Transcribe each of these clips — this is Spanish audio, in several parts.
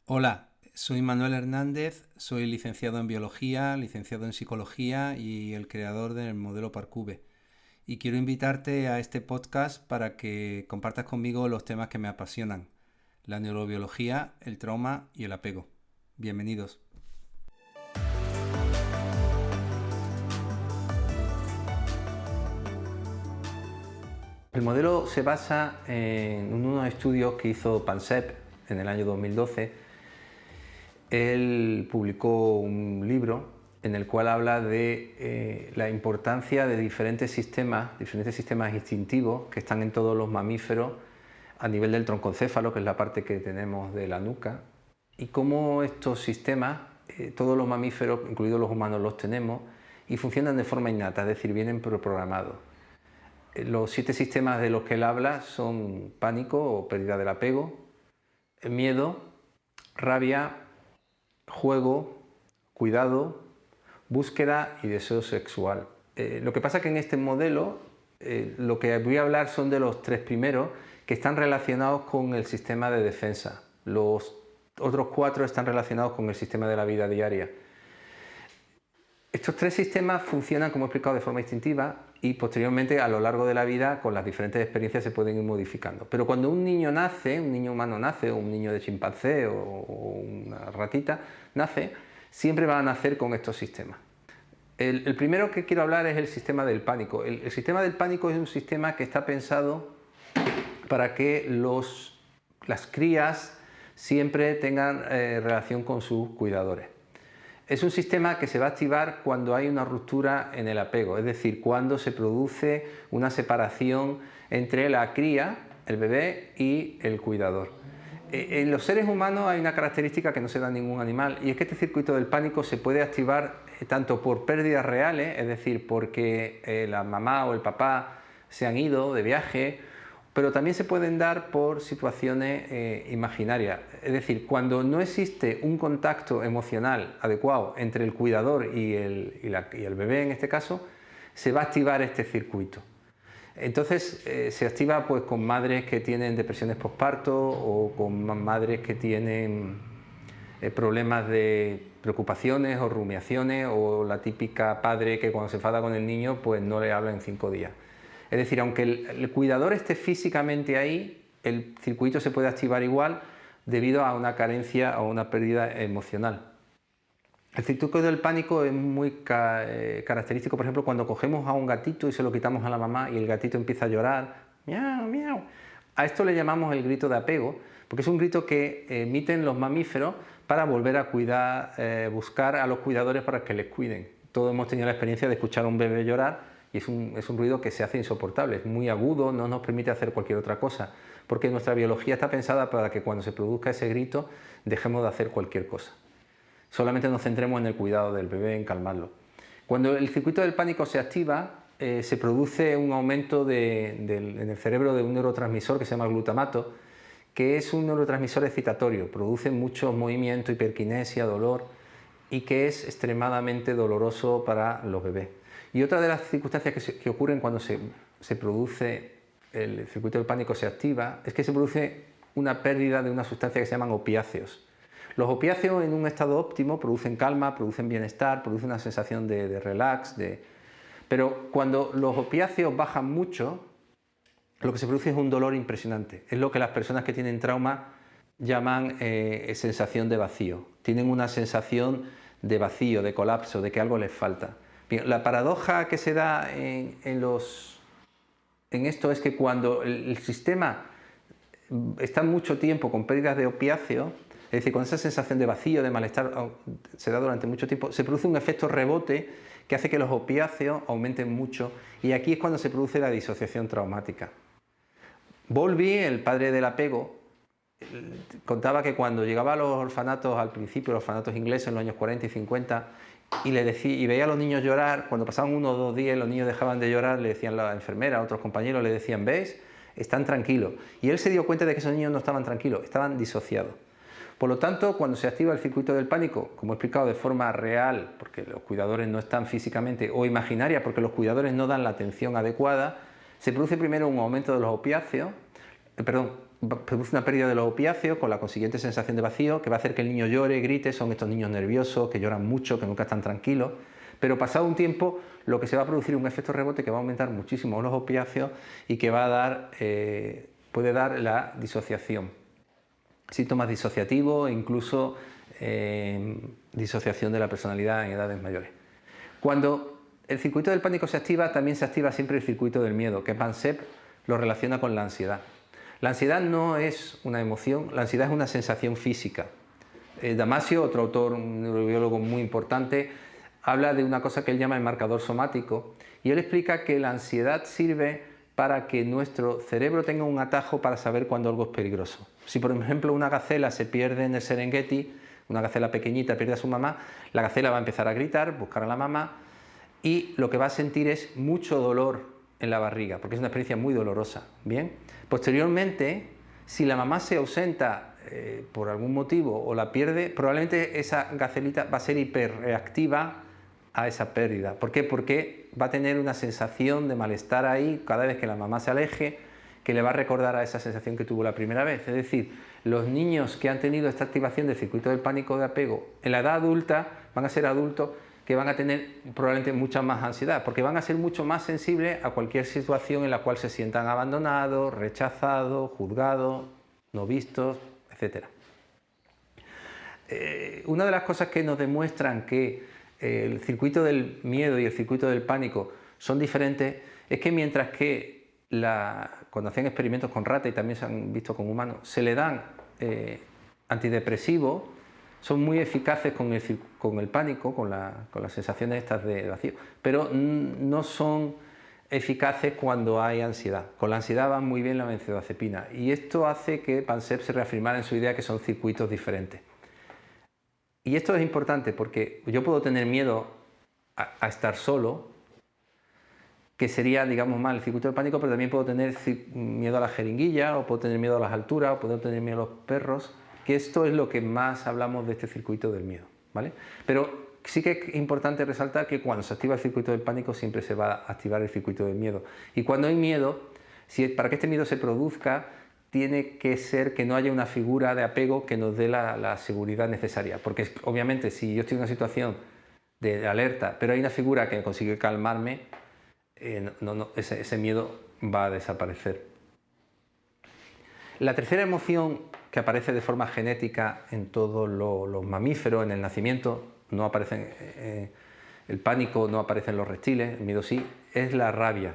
Hola, soy Manuel Hernández, soy licenciado en Biología, licenciado en Psicología y el creador del modelo Parcube. Y quiero invitarte a este podcast para que compartas conmigo los temas que me apasionan: la neurobiología, el trauma y el apego. Bienvenidos. El modelo se basa en unos estudios que hizo Pansep en el año 2012. Él publicó un libro en el cual habla de la importancia de diferentes sistemas instintivos que están en todos los mamíferos a nivel del troncoencéfalo, que es la parte que tenemos de la nuca, y cómo estos sistemas, todos los mamíferos, incluidos los humanos, los tenemos y funcionan de forma innata, es decir, vienen programados. Los 7 sistemas de los que él habla son pánico o pérdida del apego, miedo, rabia, juego, cuidado, búsqueda y deseo sexual. Lo que pasa es que en este modelo lo que voy a hablar son de los 3 primeros, que están relacionados con el sistema de defensa. Los otros 4 están relacionados con el sistema de la vida diaria. Estos 3 sistemas funcionan, como he explicado, de forma instintiva y posteriormente a lo largo de la vida con las diferentes experiencias se pueden ir modificando. Pero cuando un niño nace, un niño humano nace, o un niño de chimpancé o una ratita nace, siempre va a nacer con estos sistemas. El primero que quiero hablar es el sistema del pánico. El sistema del pánico es un sistema que está pensado para que las crías siempre tengan relación con sus cuidadores. Es un sistema que se va a activar cuando hay una ruptura en el apego, es decir, cuando se produce una separación entre la cría, el bebé, y el cuidador. En los seres humanos hay una característica que no se da en ningún animal, y es que este circuito del pánico se puede activar tanto por pérdidas reales, es decir, porque la mamá o el papá se han ido de viaje, pero también se pueden dar por situaciones imaginarias. Es decir, cuando no existe un contacto emocional adecuado entre el cuidador y el bebé, en este caso, se va a activar este circuito. Entonces se activa pues, con madres que tienen depresiones postparto o con madres que tienen problemas de preocupaciones o rumiaciones, o la típica padre que cuando se enfada con el niño pues no le habla en 5 días. Es decir, aunque el cuidador esté físicamente ahí, el circuito se puede activar igual debido a una carencia o una pérdida emocional. El circuito del pánico es muy característico, por ejemplo, cuando cogemos a un gatito y se lo quitamos a la mamá y el gatito empieza a llorar, miau, miau. A esto le llamamos el grito de apego, porque es un grito que emiten los mamíferos para volver a cuidar, buscar a los cuidadores para que les cuiden. Todos hemos tenido la experiencia de escuchar a un bebé llorar y es un ruido que se hace insoportable, es muy agudo, no nos permite hacer cualquier otra cosa, porque nuestra biología está pensada para que cuando se produzca ese grito dejemos de hacer cualquier cosa. Solamente nos centremos en el cuidado del bebé, en calmarlo. Cuando el circuito del pánico se activa, se produce un aumento en el cerebro de un neurotransmisor que se llama glutamato, que es un neurotransmisor excitatorio, produce mucho movimiento, hiperquinesia, dolor, y que es extremadamente doloroso para los bebés. Y otra de las circunstancias que ocurren cuando se produce el circuito del pánico se activa es que se produce una pérdida de una sustancia que se llaman opiáceos. Los opiáceos en un estado óptimo producen calma, producen bienestar, producen una sensación de relax, pero cuando los opiáceos bajan mucho, lo que se produce es un dolor impresionante. Es lo que las personas que tienen trauma llaman sensación de vacío. Tienen una sensación de vacío, de colapso, de que algo les falta. Bien, la paradoja que se da en esto es que cuando el sistema está mucho tiempo con pérdidas de opiáceos, es decir, con esa sensación de vacío, de malestar, se da durante mucho tiempo, se produce un efecto rebote que hace que los opiáceos aumenten mucho, y aquí es cuando se produce la disociación traumática. Bowlby, el padre del apego, contaba que cuando llegaba a los orfanatos al principio, los orfanatos ingleses en los años 40 y 50, y veía a los niños llorar, cuando pasaban 1 o 2 días los niños dejaban de llorar, le decían la enfermera, otros compañeros le decían, ¿ves? Están tranquilos. Y él se dio cuenta de que esos niños no estaban tranquilos, estaban disociados. Por lo tanto, cuando se activa el circuito del pánico, como he explicado, de forma real, porque los cuidadores no están físicamente, o imaginaria, porque los cuidadores no dan la atención adecuada, se produce primero un aumento de los opiáceos, produce una pérdida de los opiáceos con la consiguiente sensación de vacío, que va a hacer que el niño llore, grite. Son estos niños nerviosos, que lloran mucho, que nunca están tranquilos. Pero pasado un tiempo, lo que se va a producir es un efecto rebote que va a aumentar muchísimo los opiáceos y que va a dar, puede dar la disociación. Síntomas disociativos e incluso disociación de la personalidad en edades mayores. Cuando el circuito del pánico se activa, también se activa siempre el circuito del miedo, que Pansep lo relaciona con la ansiedad. La ansiedad no es una emoción, la ansiedad es una sensación física. Damasio, otro autor, un neurobiólogo muy importante, habla de una cosa que él llama el marcador somático, y él explica que la ansiedad sirve para que nuestro cerebro tenga un atajo para saber cuándo algo es peligroso. Si por ejemplo una gacela se pierde en el Serengeti, una gacela pequeñita pierde a su mamá, la gacela va a empezar a gritar, buscar a la mamá, y lo que va a sentir es mucho dolor en la barriga, porque es una experiencia muy dolorosa. Bien, posteriormente, si la mamá se ausenta por algún motivo o la pierde, probablemente esa gacelita va a ser hiperreactiva a esa pérdida. ¿Por qué? Porque va a tener una sensación de malestar ahí cada vez que la mamá se aleje, que le va a recordar a esa sensación que tuvo la primera vez. Es decir, los niños que han tenido esta activación del circuito del pánico de apego en la edad adulta van a ser adultos que van a tener probablemente mucha más ansiedad, porque van a ser mucho más sensibles a cualquier situación en la cual se sientan abandonados, rechazados, juzgados, no vistos, etc. Una de las cosas que nos demuestran que el circuito del miedo y el circuito del pánico son diferentes es que mientras que cuando hacían experimentos con ratas y también se han visto con humanos, se le dan antidepresivos, son muy eficaces con el pánico, con las sensaciones estas de vacío, pero no son eficaces cuando hay ansiedad. Con la ansiedad va muy bien la benzodiazepina, y esto hace que Pansep se reafirmara en su idea que son circuitos diferentes. Y esto es importante porque yo puedo tener miedo a estar solo, que sería, digamos, mal el circuito del pánico, pero también puedo tener miedo a la jeringuilla, o puedo tener miedo a las alturas, o puedo tener miedo a los perros, que esto es lo que más hablamos de este circuito del miedo, ¿vale? Pero sí que es importante resaltar que cuando se activa el circuito del pánico siempre se va a activar el circuito del miedo. Y cuando hay miedo, para que este miedo se produzca, tiene que ser que no haya una figura de apego que nos dé la seguridad necesaria. Porque obviamente si yo estoy en una situación de alerta, pero hay una figura que consigue calmarme, ese miedo va a desaparecer. La tercera emoción que aparece de forma genética en todos los mamíferos en el nacimiento, no aparece el pánico, no aparece en los reptiles, el miedo sí, es la rabia.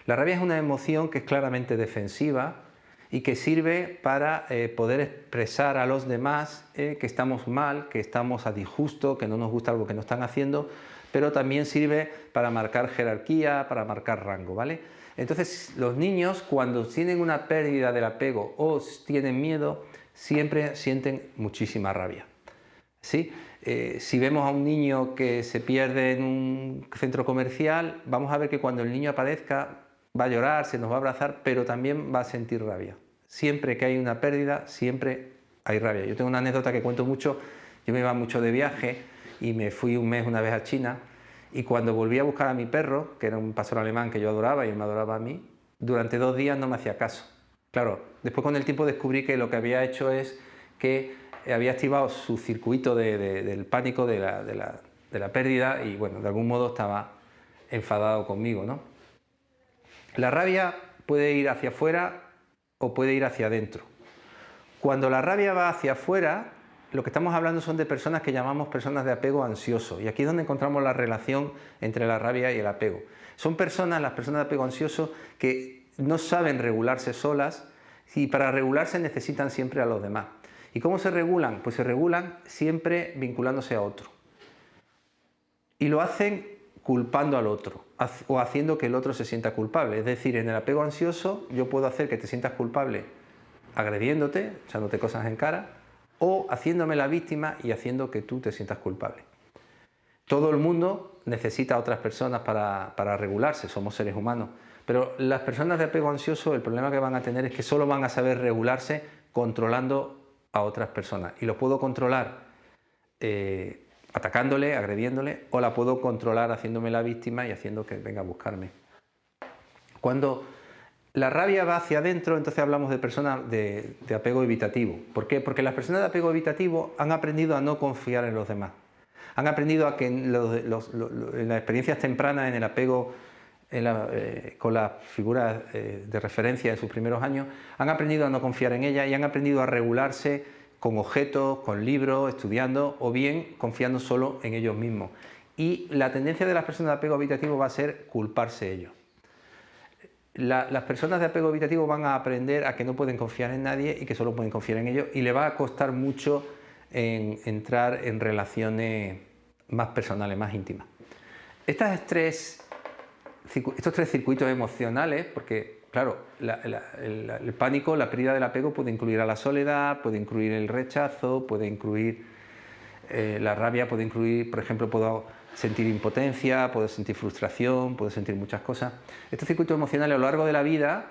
La rabia es una emoción que es claramente defensiva y que sirve para poder expresar a los demás que estamos mal, que estamos a disgusto, que no nos gusta algo que nos están haciendo, pero también sirve para marcar jerarquía, para marcar rango, ¿vale? Entonces, los niños, cuando tienen una pérdida del apego o tienen miedo, siempre sienten muchísima rabia, ¿sí? Si vemos a un niño que se pierde en un centro comercial, vamos a ver que cuando el niño aparezca va a llorar, se nos va a abrazar, pero también va a sentir rabia. Siempre que hay una pérdida, siempre hay rabia. Yo tengo una anécdota que cuento mucho. Yo me iba mucho de viaje y me fui un mes una vez a China, y cuando volví a buscar a mi perro, que era un pastor alemán que yo adoraba y él me adoraba a mí, durante 2 días no me hacía caso. Claro, después con el tiempo descubrí que lo que había hecho es que había activado su circuito del pánico, de la pérdida, y bueno, de algún modo estaba enfadado conmigo, ¿no? La rabia puede ir hacia afuera o puede ir hacia adentro. Cuando la rabia va hacia afuera, lo que estamos hablando son de personas que llamamos personas de apego ansioso, y aquí es donde encontramos la relación entre la rabia y el apego. Son las personas de apego ansioso, que no saben regularse solas, y para regularse necesitan siempre a los demás. ¿Y cómo se regulan? Pues se regulan siempre vinculándose a otro. Y lo hacen culpando al otro o haciendo que el otro se sienta culpable. Es decir, en el apego ansioso yo puedo hacer que te sientas culpable agrediéndote, echándote cosas en cara, o haciéndome la víctima y haciendo que tú te sientas culpable. Todo el mundo necesita a otras personas para regularse, somos seres humanos, pero las personas de apego ansioso, el problema que van a tener es que solo van a saber regularse controlando a otras personas, y lo puedo controlar atacándole, agrediéndole, o la puedo controlar haciéndome la víctima y haciendo que venga a buscarme. Cuando La rabia va hacia adentro, entonces hablamos de personas de apego evitativo. ¿Por qué? Porque las personas de apego evitativo han aprendido a no confiar en los demás. Han aprendido a que en las experiencias tempranas, en el apego con las figuras de referencia en sus primeros años, han aprendido a no confiar en ellas y han aprendido a regularse con objetos, con libros, estudiando o bien confiando solo en ellos mismos. Y la tendencia de las personas de apego evitativo va a ser culparse ellos. Las personas de apego evitativo van a aprender a que no pueden confiar en nadie y que solo pueden confiar en ellos, y le va a costar mucho entrar en relaciones más personales, más íntimas. Estos tres circuitos emocionales, porque claro, el pánico, la pérdida del apego puede incluir a la soledad, puede incluir el rechazo, puede incluir la rabia, puede incluir, por ejemplo, puedo sentir impotencia, puedo sentir frustración, puedo sentir muchas cosas. Estos circuitos emocionales a lo largo de la vida,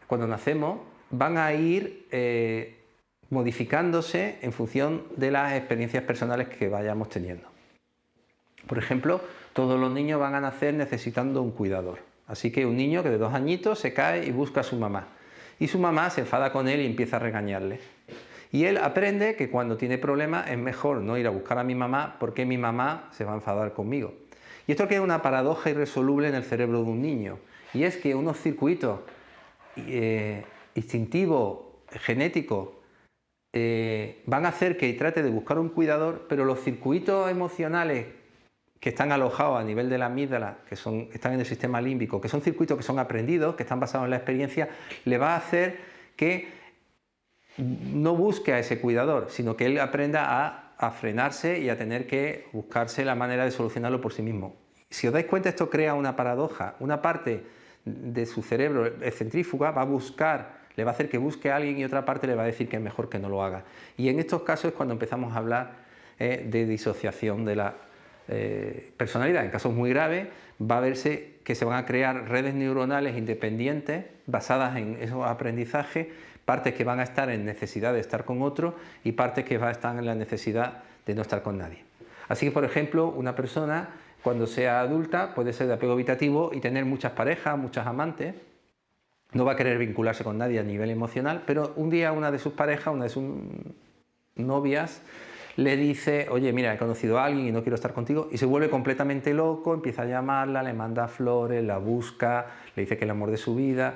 cuando nacemos, van a ir modificándose en función de las experiencias personales que vayamos teniendo. Por ejemplo, todos los niños van a nacer necesitando un cuidador. Así que un niño que de 2 añitos se cae y busca a su mamá. Y su mamá se enfada con él y empieza a regañarle. Y él aprende que cuando tiene problemas es mejor no ir a buscar a mi mamá porque mi mamá se va a enfadar conmigo. Y esto crea una paradoja irresoluble en el cerebro de un niño. Y es que unos circuitos instintivos, genéticos, van a hacer que trate de buscar un cuidador, pero los circuitos emocionales que están alojados a nivel de la amígdala, están en el sistema límbico, que son circuitos que son aprendidos, que están basados en la experiencia, le va a hacer que no busque a ese cuidador, sino que él aprenda a frenarse y a tener que buscarse la manera de solucionarlo por sí mismo. Si os dais cuenta, esto crea una paradoja. Una parte de su cerebro excentrífuga va a buscar, le va a hacer que busque a alguien, y otra parte le va a decir que es mejor que no lo haga. Y en estos casos es cuando empezamos a hablar de disociación de la personalidad. En casos muy graves va a verse que se van a crear redes neuronales independientes basadas en esos aprendizajes, partes que van a estar en necesidad de estar con otro y partes que van a estar en la necesidad de no estar con nadie. Así que, por ejemplo, una persona cuando sea adulta puede ser de apego evitativo y tener muchas parejas, muchas amantes, no va a querer vincularse con nadie a nivel emocional, pero un día una de sus parejas, una de sus novias, le dice: oye, mira, he conocido a alguien y no quiero estar contigo, y se vuelve completamente loco, empieza a llamarla, le manda flores, la busca, le dice que es el amor de su vida,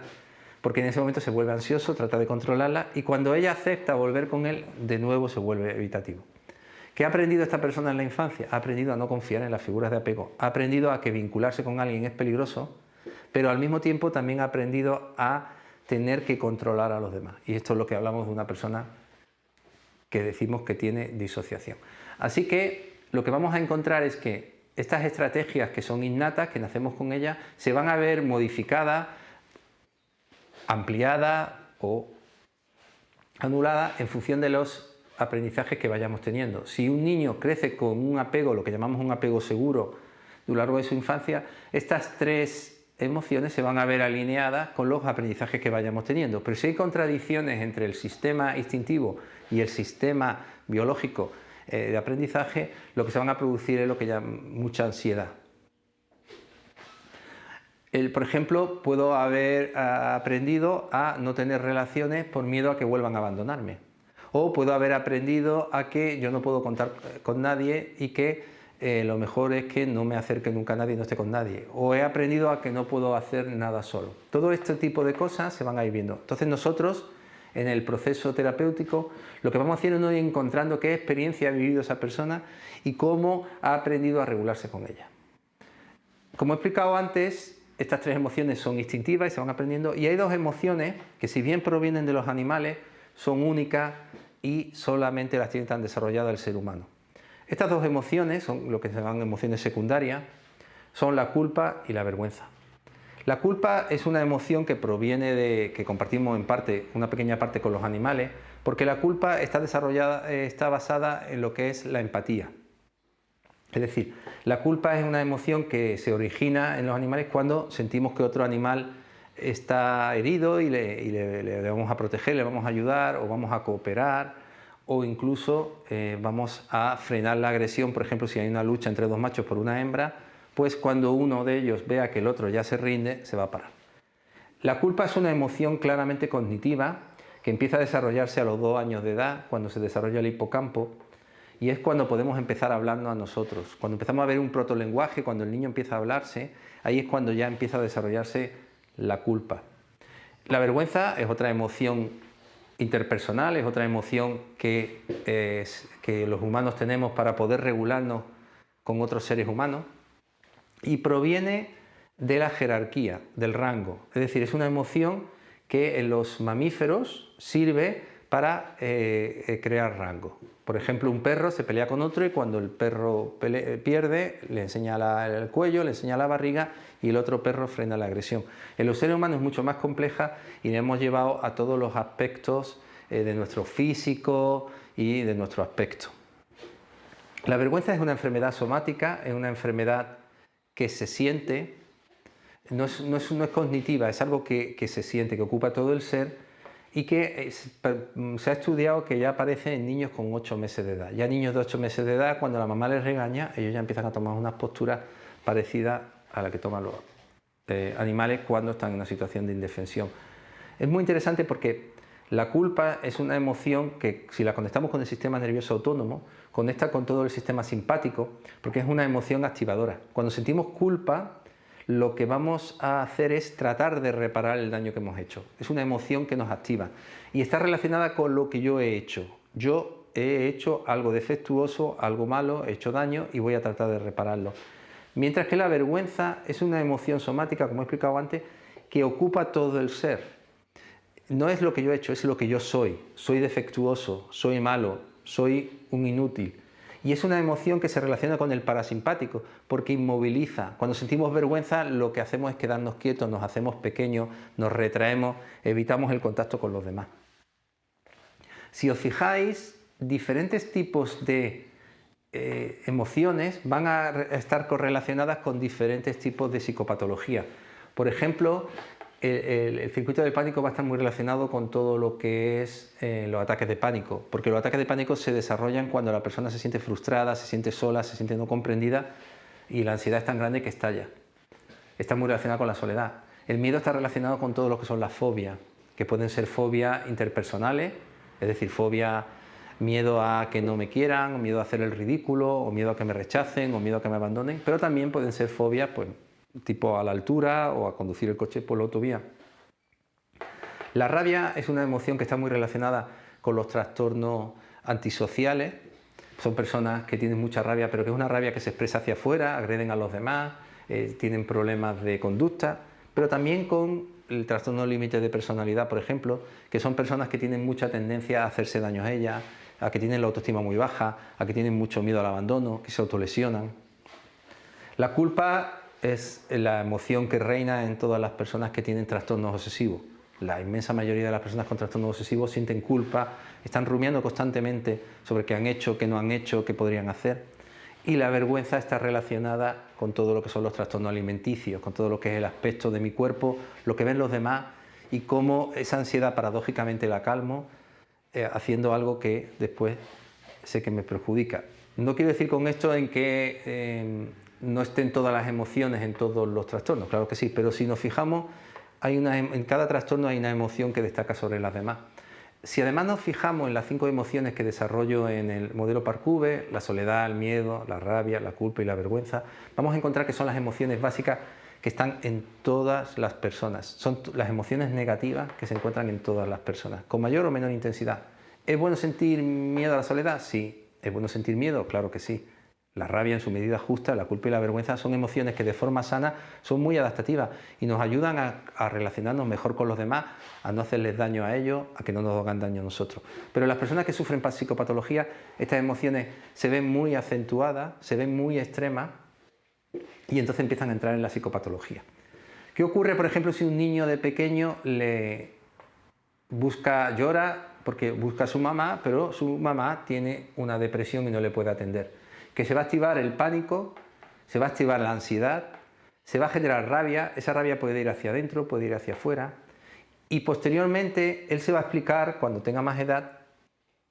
porque en ese momento se vuelve ansioso, trata de controlarla, y cuando ella acepta volver con él, de nuevo se vuelve evitativo. ¿Qué ha aprendido esta persona en la infancia? Ha aprendido a no confiar en las figuras de apego, ha aprendido a que vincularse con alguien es peligroso, pero al mismo tiempo también ha aprendido a tener que controlar a los demás. Y esto es lo que hablamos de una persona que decimos que tiene disociación. Así que lo que vamos a encontrar es que estas estrategias que son innatas, que nacemos con ellas, se van a ver modificadas, ampliadas o anuladas en función de los aprendizajes que vayamos teniendo. Si un niño crece con un apego, lo que llamamos un apego seguro, a lo largo de su infancia, estas tres emociones se van a ver alineadas con los aprendizajes que vayamos teniendo. Pero si hay contradicciones entre el sistema instintivo y el sistema biológico de aprendizaje, lo que se van a producir es lo que llaman mucha ansiedad. Por ejemplo, puedo haber aprendido a no tener relaciones por miedo a que vuelvan a abandonarme. O puedo haber aprendido a que yo no puedo contar con nadie y que lo mejor es que no me acerque nunca a nadie y no esté con nadie. O he aprendido a que no puedo hacer nada solo. Todo este tipo de cosas se van a ir viendo. Entonces nosotros, en el proceso terapéutico, lo que vamos haciendo es encontrando qué experiencia ha vivido esa persona y cómo ha aprendido a regularse con ella. Como he explicado antes, estas tres emociones son instintivas y se van aprendiendo, y hay dos emociones que, si bien provienen de los animales, son únicas y solamente las tiene tan desarrolladas el ser humano. Estas dos emociones son lo que se llaman emociones secundarias, son la culpa y la vergüenza. La culpa es una emoción que proviene que compartimos en parte, una pequeña parte con los animales, porque la culpa está basada en lo que es la empatía. Es decir, la culpa es una emoción que se origina en los animales cuando sentimos que otro animal está herido y le vamos a proteger, le vamos a ayudar o vamos a cooperar, o incluso vamos a frenar la agresión. Por ejemplo, si hay una lucha entre dos machos por una hembra, pues cuando uno de ellos vea que el otro ya se rinde, se va a parar. La culpa es una emoción claramente cognitiva que empieza a desarrollarse a los 2 años de edad, cuando se desarrolla el hipocampo, y es cuando podemos empezar a hablarnos a nosotros. Cuando empezamos a ver un protolenguaje, cuando el niño empieza a hablarse, ahí es cuando ya empieza a desarrollarse la culpa. La vergüenza es otra emoción interpersonal, es otra emoción que los humanos tenemos para poder regularnos con otros seres humanos, y proviene de la jerarquía, del rango. Es decir, es una emoción que en los mamíferos sirve para crear rango. Por ejemplo, un perro se pelea con otro y cuando el perro pierde, le enseña el cuello, le enseña la barriga y el otro perro frena la agresión. En los seres humanos es mucho más compleja y la hemos llevado a todos los aspectos de nuestro físico y de nuestro aspecto. La vergüenza es una enfermedad somática, es una enfermedad que se siente, no es cognitiva, es algo que se siente, que ocupa todo el ser y que se ha estudiado que ya aparece en niños con 8 meses de edad. Ya niños de 8 meses de edad, cuando la mamá les regaña, ellos ya empiezan a tomar unas posturas parecidas a las que toman los animales cuando están en una situación de indefensión. Es muy interesante porque la culpa es una emoción que, si la conectamos con el sistema nervioso autónomo, conecta con todo el sistema simpático, porque es una emoción activadora. Cuando sentimos culpa, lo que vamos a hacer es tratar de reparar el daño que hemos hecho. Es una emoción que nos activa y está relacionada con lo que yo he hecho. Yo he hecho algo defectuoso, algo malo, he hecho daño y voy a tratar de repararlo. Mientras que la vergüenza es una emoción somática, como he explicado antes, que ocupa todo el ser. No es lo que yo he hecho, es lo que yo soy. Soy defectuoso, soy malo, soy un inútil. Y es una emoción que se relaciona con el parasimpático, porque inmoviliza. Cuando sentimos vergüenza, lo que hacemos es quedarnos quietos, nos hacemos pequeños, nos retraemos, evitamos el contacto con los demás. Si os fijáis, diferentes tipos de emociones van a estar correlacionadas con diferentes tipos de psicopatología. Por ejemplo, el circuito del pánico va a estar muy relacionado con todo lo que es los ataques de pánico, porque los ataques de pánico se desarrollan cuando la persona se siente frustrada, se siente sola, se siente no comprendida y la ansiedad es tan grande que estalla. Está muy relacionada con la soledad. El miedo está relacionado con todo lo que son las fobias, que pueden ser fobias interpersonales, es decir, miedo a que no me quieran, miedo a hacer el ridículo, o miedo a que me rechacen, o miedo a que me abandonen, pero también pueden ser fobias, pues, tipo a la altura o a conducir el coche por la autovía. La rabia es una emoción que está muy relacionada con los trastornos antisociales. Son personas que tienen mucha rabia, pero que es una rabia que se expresa hacia afuera, agreden a los demás, tienen problemas de conducta, pero también con el trastorno límite de personalidad, por ejemplo, que son personas que tienen mucha tendencia a hacerse daño a ellas, a que tienen la autoestima muy baja, a que tienen mucho miedo al abandono, que se autolesionan. La culpa es la emoción que reina en todas las personas que tienen trastornos obsesivos. La inmensa mayoría de las personas con trastornos obsesivos sienten culpa, están rumiando constantemente sobre qué han hecho, qué no han hecho, qué podrían hacer. Y la vergüenza está relacionada con todo lo que son los trastornos alimenticios, con todo lo que es el aspecto de mi cuerpo, lo que ven los demás y cómo esa ansiedad paradójicamente la calmo haciendo algo que después sé que me perjudica. No quiero decir con esto en que no estén todas las emociones en todos los trastornos, claro que sí, pero si nos fijamos, en cada trastorno hay una emoción que destaca sobre las demás. Si además nos fijamos en las 5 emociones que desarrollo en el modelo Park-Uve, la soledad, el miedo, la rabia, la culpa y la vergüenza, vamos a encontrar que son las emociones básicas que están en todas las personas. Son las emociones negativas que se encuentran en todas las personas, con mayor o menor intensidad. ¿Es bueno sentir miedo a la soledad? Sí. ¿Es bueno sentir miedo? Claro que sí. La rabia en su medida justa, la culpa y la vergüenza son emociones que de forma sana son muy adaptativas y nos ayudan a relacionarnos mejor con los demás, a no hacerles daño a ellos, a que no nos hagan daño a nosotros. Pero las personas que sufren psicopatología, estas emociones se ven muy acentuadas, se ven muy extremas y entonces empiezan a entrar en la psicopatología. ¿Qué ocurre, por ejemplo, si un niño de pequeño llora porque busca a su mamá, pero su mamá tiene una depresión y no le puede atender? Que se va a activar el pánico, se va a activar la ansiedad, se va a generar rabia, esa rabia puede ir hacia adentro, puede ir hacia afuera, y posteriormente él se va a explicar, cuando tenga más edad,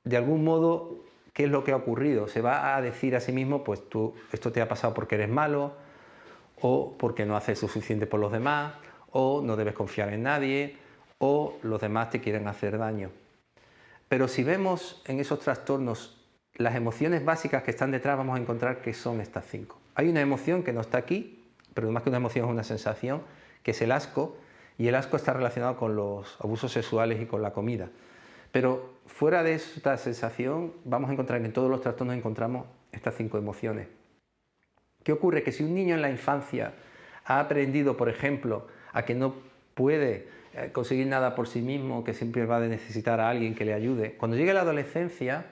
de algún modo, qué es lo que ha ocurrido. Se va a decir a sí mismo, pues esto te ha pasado porque eres malo, o porque no haces lo suficiente por los demás, o no debes confiar en nadie, o los demás te quieren hacer daño. Pero si vemos en esos trastornos las emociones básicas que están detrás, vamos a encontrar que son estas 5. Hay una emoción que no está aquí, pero más que una emoción es una sensación, que es el asco, y el asco está relacionado con los abusos sexuales y con la comida. Pero fuera de esta sensación, vamos a encontrar que en todos los trastornos encontramos estas 5 emociones. ¿Qué ocurre? Que si un niño en la infancia ha aprendido, por ejemplo, a que no puede conseguir nada por sí mismo, que siempre va a necesitar a alguien que le ayude, cuando llegue la adolescencia,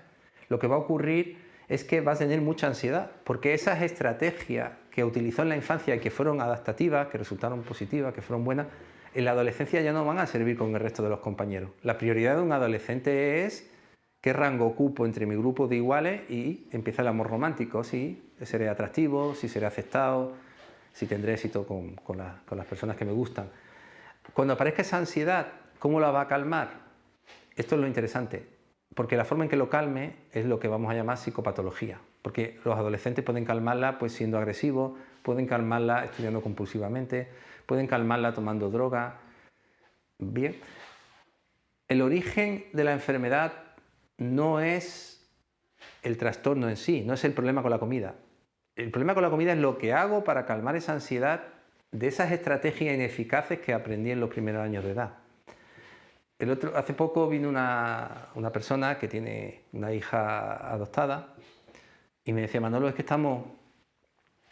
lo que va a ocurrir es que va a tener mucha ansiedad, porque esas estrategias que utilizó en la infancia y que fueron adaptativas, que resultaron positivas, que fueron buenas, en la adolescencia ya no van a servir con el resto de los compañeros. La prioridad de un adolescente es qué rango ocupo entre mi grupo de iguales y empieza el amor romántico, si seré atractivo, si seré aceptado, si tendré éxito con las personas que me gustan. Cuando aparezca esa ansiedad, ¿cómo la va a calmar? Esto es lo interesante, porque la forma en que lo calme es lo que vamos a llamar psicopatología, porque los adolescentes pueden calmarla pues siendo agresivos, pueden calmarla estudiando compulsivamente, pueden calmarla tomando droga. Bien, el origen de la enfermedad no es el trastorno en sí, no es el problema con la comida. El problema con la comida es lo que hago para calmar esa ansiedad de esas estrategias ineficaces que aprendí en los primeros años de edad. Hace poco vino una persona que tiene una hija adoptada y me decía: Manolo, es que estamos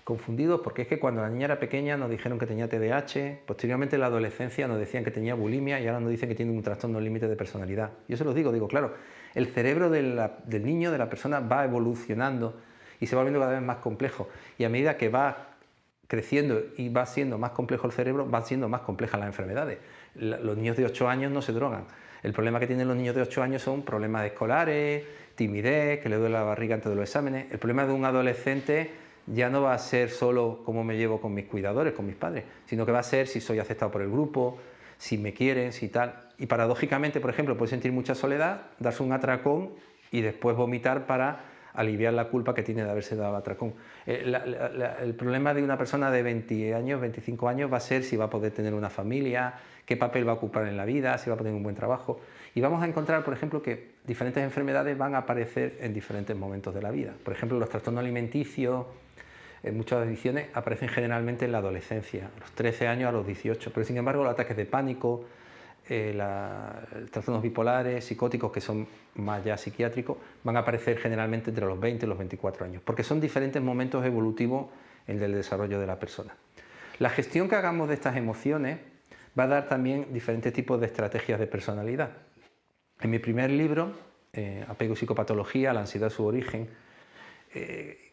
confundidos porque es que cuando la niña era pequeña nos dijeron que tenía TDAH, posteriormente en la adolescencia nos decían que tenía bulimia y ahora nos dicen que tiene un trastorno límite de personalidad. Yo se los digo, claro, el cerebro del niño, de la persona, va evolucionando y se va volviendo cada vez más complejo, y a medida que va creciendo y va siendo más complejo el cerebro, van siendo más complejas las enfermedades. Los niños de 8 años no se drogan. El problema que tienen los niños de 8 años son problemas escolares, timidez, que le duele la barriga antes de los exámenes. El problema de un adolescente ya no va a ser solo cómo me llevo con mis cuidadores, con mis padres, sino que va a ser si soy aceptado por el grupo, si me quieren, si tal. Y paradójicamente, por ejemplo, puede sentir mucha soledad, darse un atracón y después vomitar para aliviar la culpa que tiene de haberse dado atracón. El problema de una persona de 20 años, 25 años va a ser si va a poder tener una familia, qué papel va a ocupar en la vida, si va a tener un buen trabajo. Y vamos a encontrar, por ejemplo, que diferentes enfermedades van a aparecer en diferentes momentos de la vida. Por ejemplo, los trastornos alimenticios, en muchas adicciones, aparecen generalmente en la adolescencia, a los 13 años a los 18, pero sin embargo los ataques de pánico, trastornos bipolares, psicóticos, que son más ya psiquiátricos, van a aparecer generalmente entre los 20 y los 24 años, porque son diferentes momentos evolutivos en el desarrollo de la persona. La gestión que hagamos de estas emociones va a dar también diferentes tipos de estrategias de personalidad. En mi primer libro, Apego y psicopatología, la ansiedad, su origen,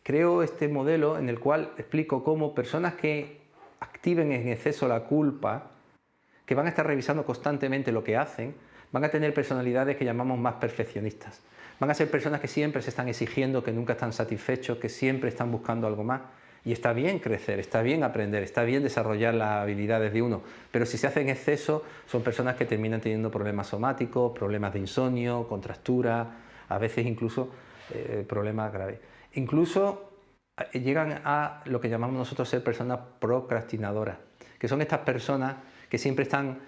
creo este modelo en el cual explico cómo personas que activen en exceso la culpa, que van a estar revisando constantemente lo que hacen, van a tener personalidades que llamamos más perfeccionistas. Van a ser personas que siempre se están exigiendo, que nunca están satisfechos, que siempre están buscando algo más. Y está bien crecer, está bien aprender, está bien desarrollar las habilidades de uno, pero si se hace en exceso, son personas que terminan teniendo problemas somáticos, problemas de insomnio, contracturas, a veces incluso problemas graves. Incluso llegan a lo que llamamos nosotros ser personas procrastinadoras, que son estas personas que siempre están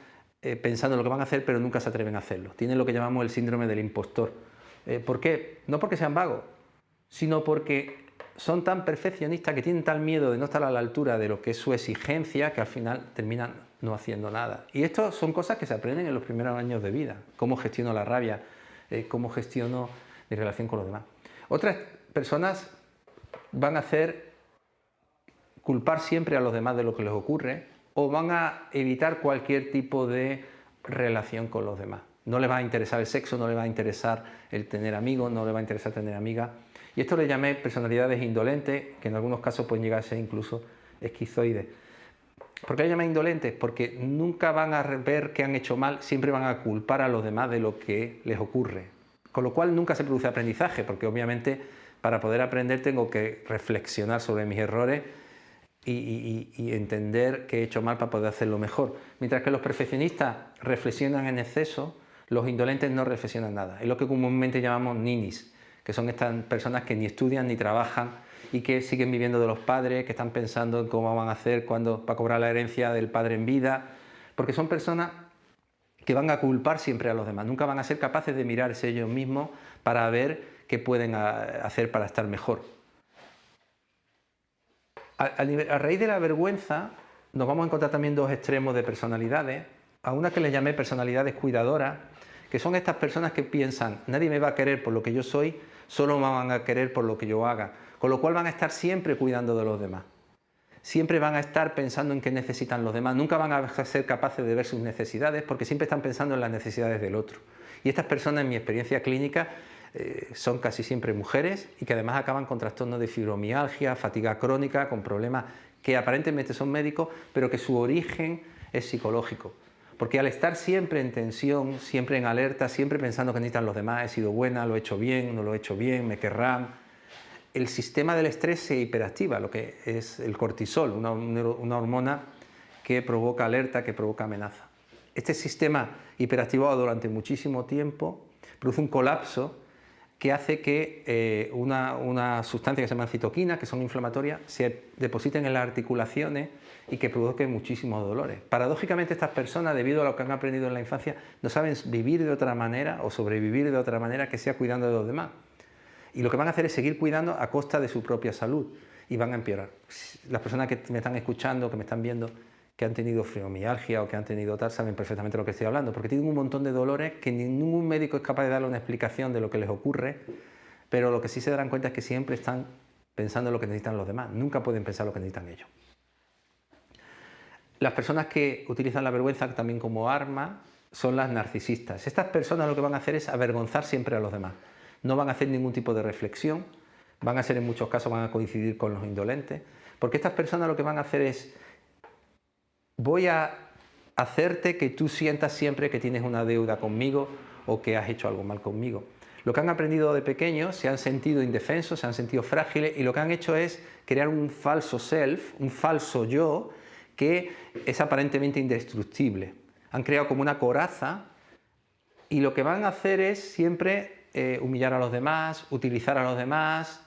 pensando en lo que van a hacer, pero nunca se atreven a hacerlo. Tienen lo que llamamos el síndrome del impostor. ¿Por qué? No porque sean vagos, sino porque son tan perfeccionistas, que tienen tal miedo de no estar a la altura de lo que es su exigencia, que al final terminan no haciendo nada. Y esto son cosas que se aprenden en los primeros años de vida. Cómo gestiono la rabia, cómo gestiono mi relación con los demás. Otras personas van a hacer culpar siempre a los demás de lo que les ocurre, o van a evitar cualquier tipo de relación con los demás. No les va a interesar el sexo, no les va a interesar el tener amigos, no les va a interesar tener amigas. Y esto le llamé personalidades indolentes, que en algunos casos pueden llegar a ser incluso esquizoides. ¿Por qué le llamé indolentes? Porque nunca van a ver que han hecho mal, siempre van a culpar a los demás de lo que les ocurre. Con lo cual nunca se produce aprendizaje, porque obviamente para poder aprender tengo que reflexionar sobre mis errores y entender que he hecho mal para poder hacerlo mejor. Mientras que los perfeccionistas reflexionan en exceso, los indolentes no reflexionan nada. Es lo que comúnmente llamamos ninis, que son estas personas que ni estudian ni trabajan y que siguen viviendo de los padres, que están pensando en cómo van a hacer para cobrar la herencia del padre en vida, porque son personas que van a culpar siempre a los demás, nunca van a ser capaces de mirarse ellos mismos para ver qué pueden hacer para estar mejor. A raíz de la vergüenza nos vamos a encontrar también dos extremos de personalidades, a una que les llamé personalidades cuidadoras, que son estas personas que piensan, nadie me va a querer por lo que yo soy, solo me van a querer por lo que yo haga, con lo cual van a estar siempre cuidando de los demás. Siempre van a estar pensando en qué necesitan los demás, nunca van a ser capaces de ver sus necesidades porque siempre están pensando en las necesidades del otro. Y estas personas, en mi experiencia clínica, son casi siempre mujeres y que además acaban con trastornos de fibromialgia, fatiga crónica, con problemas que aparentemente son médicos, pero que su origen es psicológico. Porque al estar siempre en tensión, siempre en alerta, siempre pensando que necesitan los demás, he sido buena, lo he hecho bien, no lo he hecho bien, me querrán, el sistema del estrés se hiperactiva, lo que es el cortisol, una hormona que provoca alerta, que provoca amenaza. Este sistema hiperactivado durante muchísimo tiempo produce un colapso que hace que una sustancia que se llama citoquinas, que son inflamatorias, se depositen en las articulaciones y que provoquen muchísimos dolores. Paradójicamente, estas personas, debido a lo que han aprendido en la infancia, no saben vivir de otra manera o sobrevivir de otra manera que sea cuidando de los demás. Y lo que van a hacer es seguir cuidando a costa de su propia salud y van a empeorar. Las personas que me están escuchando, que me están viendo, que han tenido fibromialgia o que han tenido tal, saben perfectamente de lo que estoy hablando, porque tienen un montón de dolores que ningún médico es capaz de darle una explicación de lo que les ocurre, pero lo que sí se darán cuenta es que siempre están pensando en lo que necesitan los demás, nunca pueden pensar lo que necesitan ellos. Las personas que utilizan la vergüenza también como arma son las narcisistas. Estas personas lo que van a hacer es avergonzar siempre a los demás. No van a hacer ningún tipo de reflexión, van a ser en muchos casos, van a coincidir con los indolentes, porque estas personas lo que van a hacer es, voy a hacerte que tú sientas siempre que tienes una deuda conmigo o que has hecho algo mal conmigo. Lo que han aprendido de pequeños, se han sentido indefensos, se han sentido frágiles y lo que han hecho es crear un falso self, un falso yo, que es aparentemente indestructible. Han creado como una coraza y lo que van a hacer es siempre humillar a los demás, utilizar a los demás.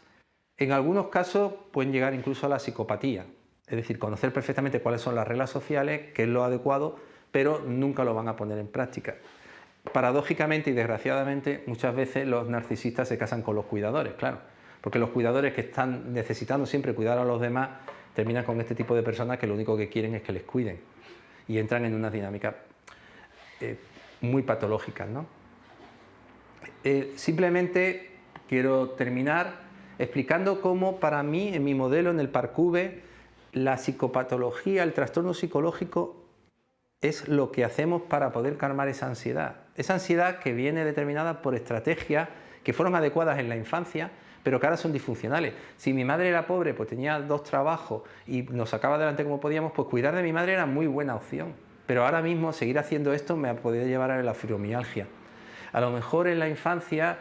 En algunos casos pueden llegar incluso a la psicopatía, es decir, conocer perfectamente cuáles son las reglas sociales, qué es lo adecuado, pero nunca lo van a poner en práctica. Paradójicamente y desgraciadamente, muchas veces los narcisistas se casan con los cuidadores, claro, porque los cuidadores que están necesitando siempre cuidar a los demás terminan con este tipo de personas que lo único que quieren es que les cuiden y entran en una dinámica muy patológicas, ¿no? Simplemente quiero terminar explicando cómo para mí, en mi modelo, en el Parcube, la psicopatología, el trastorno psicológico es lo que hacemos para poder calmar esa ansiedad que viene determinada por estrategias que fueron adecuadas en la infancia, pero que ahora son disfuncionales. Si mi madre era pobre, pues tenía 2 trabajos y nos sacaba adelante como podíamos, pues cuidar de mi madre era muy buena opción. Pero ahora mismo seguir haciendo esto me ha podido llevar a la fibromialgia. A lo mejor en la infancia,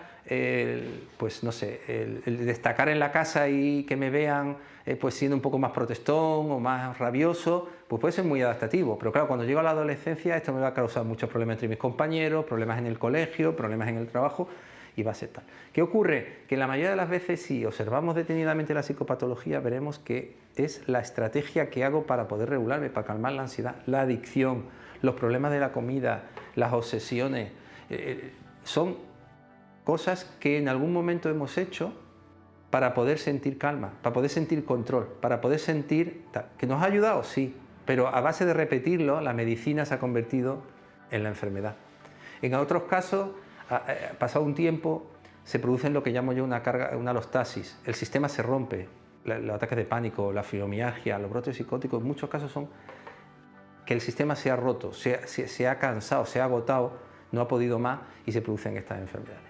pues no sé, el destacar en la casa y que me vean pues siendo un poco más protestón o más rabioso, pues puede ser muy adaptativo. Pero claro, cuando llego a la adolescencia esto me va a causar muchos problemas entre mis compañeros, problemas en el colegio, problemas en el trabajo y va a ser tal. ¿Qué ocurre? Que la mayoría de las veces, si observamos detenidamente la psicopatología, veremos que es la estrategia que hago para poder regularme, para calmar la ansiedad, la adicción, los problemas de la comida, las obsesiones. Son cosas que en algún momento hemos hecho para poder sentir calma, para poder sentir control, para poder sentir... ¿Que nos ha ayudado? Sí, pero a base de repetirlo, la medicina se ha convertido en la enfermedad. En otros casos, pasado un tiempo, se produce lo que llamo yo una alostasis. El sistema se rompe, los ataques de pánico, la fibromialgia, los brotes psicóticos, en muchos casos son que el sistema se ha roto, se ha cansado, se ha agotado, no ha podido más y se producen estas enfermedades.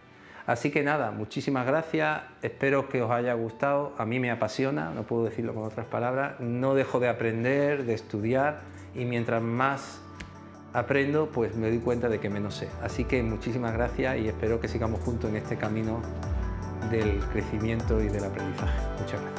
Así que nada, muchísimas gracias, espero que os haya gustado, a mí me apasiona, no puedo decirlo con otras palabras, no dejo de aprender, de estudiar y mientras más aprendo, pues me doy cuenta de que menos sé. Así que muchísimas gracias y espero que sigamos juntos en este camino del crecimiento y del aprendizaje. Muchas gracias.